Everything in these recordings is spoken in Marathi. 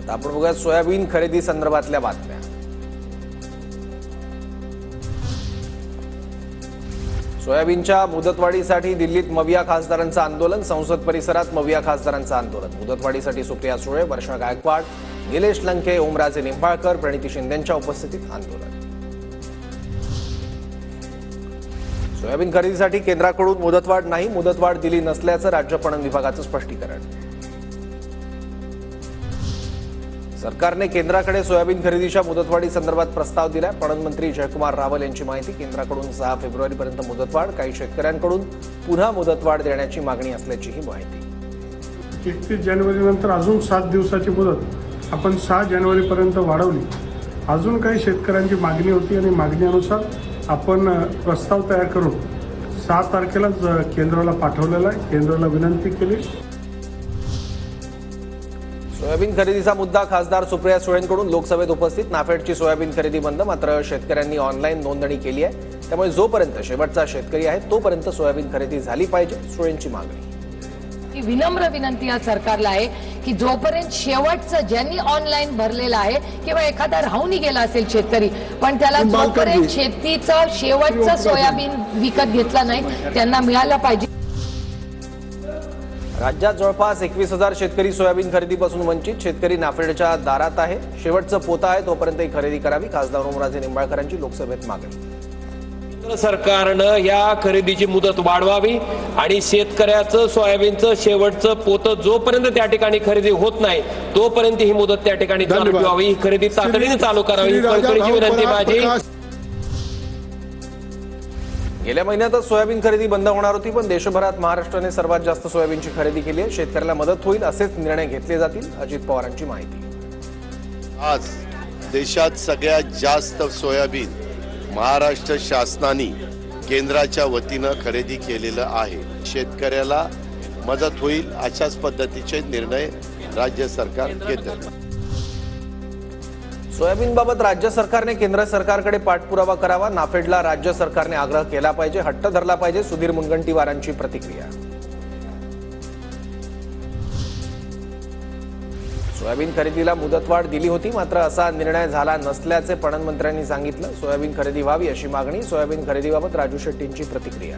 आपण बघूया सोयाबीन खरेदी संदर्भातल्या बातम्या। सोयाबीनच्या मुदतवाढीसाठी दिल्लीत मविया खासदारांचं आंदोलन। संसद परिसरात मविया खासदारांचं आंदोलन। मुदतवाढीसाठी सुप्रिया सुळे, वर्षा गायकवाड, निलेश लंके, ओमराजे निंबाळकर, प्रणिती शिंदेंच्या उपस्थितीत आंदोलन। सोयाबीन खरेदीसाठी केंद्राकडून मुदतवाढ नाही, मुदतवाढ दिली नसल्याचं राज्य पणन विभागाचं स्पष्टीकरण। सरकारने केंद्राकडे सोयाबीन खरेदीच्या मुदतवाढी संदर्भात प्रस्ताव दिलाय। पणन मंत्री जयकुमार रावल यांची माहिती। केंद्राकडून 6 फेब्रुवारीपर्यंत मुदतवाढ, काही शेतकऱ्यांकडून पुन्हा मुदतवाढ देण्याची मागणी असल्याचीही माहिती। 31 जानेवारीनंतर अजून 7 दिवसाची मुदत आपण 6 जानेवारीपर्यंत वाढवली। अजून काही शेतकऱ्यांची मागणी होती आणि मागणीनुसार आपण प्रस्ताव तयार करून 7 तारखेला केंद्राला पाठवलेला आहे। केंद्राला विनंती केली। सोयाबीन खरेदीचा मुद्दा खासदार सुप्रिया सुळेंकडून लोकसभेत उपस्थित। नाफेडची सोयाबीन खरेदी बंद, मात्र शेतकऱ्यांनी ऑनलाईन नोंदणी केली आहे। त्यामुळे जोपर्यंत शेवटचा शेतकरी आहे तोपर्यंत सोयाबीन खरेदी झाली पाहिजे, सुळेंची मागणी। विनम्र विनंती या सरकारला आहे की जोपर्यंत शेवटचं ज्यांनी ऑनलाईन भरलेलं आहे किंवा एखादा राहूनही गेला असेल शेतकरी, पण त्याला जोपर्यंत शेतीचं शेवटचं सोयाबीन विकत घेतला नाही त्यांना मिळालं पाहिजे। राज्यात जवळपास 21,000 शेतकरी सोयाबीन खरेदीपासून वंचित। शेतकरी नाफेडच्या दारात आहे। शेवटचं पोतं आहे तोपर्यंत ही खरेदी करावी, खासदार ओमराजे निंबाळकरांची लोकसभेत मागणी। केंद्र सरकारनं या खरेदीची मुदत वाढवावी आणि शेतकऱ्याचं सोयाबीनचं शेवटचं पोतं जोपर्यंत त्या ठिकाणी खरेदी होत नाही तोपर्यंत ही मुदत त्या ठिकाणी चालू ठेवावी। ही खरेदी तातडीने चालू करावी, कळकळीची विनंती माझी। गेल्या महिन्यातच सोयाबीन खरेदी बंद होणार होती, पण देशभरात महाराष्ट्राने सर्वात जास्त सोयाबीनची खरेदी केली आहे। शेतकऱ्याला मदत होईल असेच निर्णय घेतले जातील, अजित पवारांची माहिती। आज देशात सगळ्यात जास्त सोयाबीन महाराष्ट्र शासनाने केंद्राच्या वतीनं खरेदी केलेलं आहे। शेतकऱ्याला मदत होईल अशाच पद्धतीचे निर्णय राज्य सरकार घेतं। सोयाबीनबाबत राज्य सरकारने केंद्र सरकारकडे पाठपुरावा करावा, नाफेडला राज्य सरकारने आग्रह केला पाहिजे, हट्ट धरला पाहिजे, सुधीर मुनगंटीवारांची प्रतिक्रिया। सोयाबीन खरेदीला मुदतवाढ दिली होती, मात्र असा निर्णय झाला नसल्याचे पणन मंत्र्यांनी सांगितलं। सोयाबीन खरेदी व्हावी अशी मागणी। सोयाबीन खरेदीबाबत राजू शेट्टींची प्रतिक्रिया।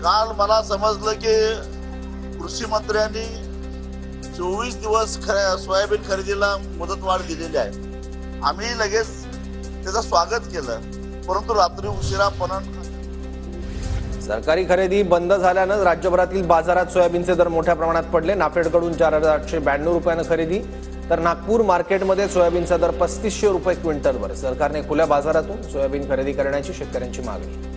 काल मला समजलं की कृषी मंत्र्यांनी 24 दिवस सोयाबीन खरेदीला मुदतवाढ दिलेली आहे। आम्ही लगेच त्याचं स्वागत केलं, परंतु रात्री उशिरा पणन सरकारी खरेदी बंद झाल्यानं राज्यभरातील बाजारात सोयाबीनचे दर मोठ्या प्रमाणात पडले। नाफेडकडून 4,892 रुपयानं खरेदी, तर नागपूर मार्केटमध्ये सोयाबीनचा दर 3,500 रुपये क्विंटलवर। सरकारने खुल्या बाजारातून सोयाबीन खरेदी करण्याची शेतकऱ्यांची मागणी।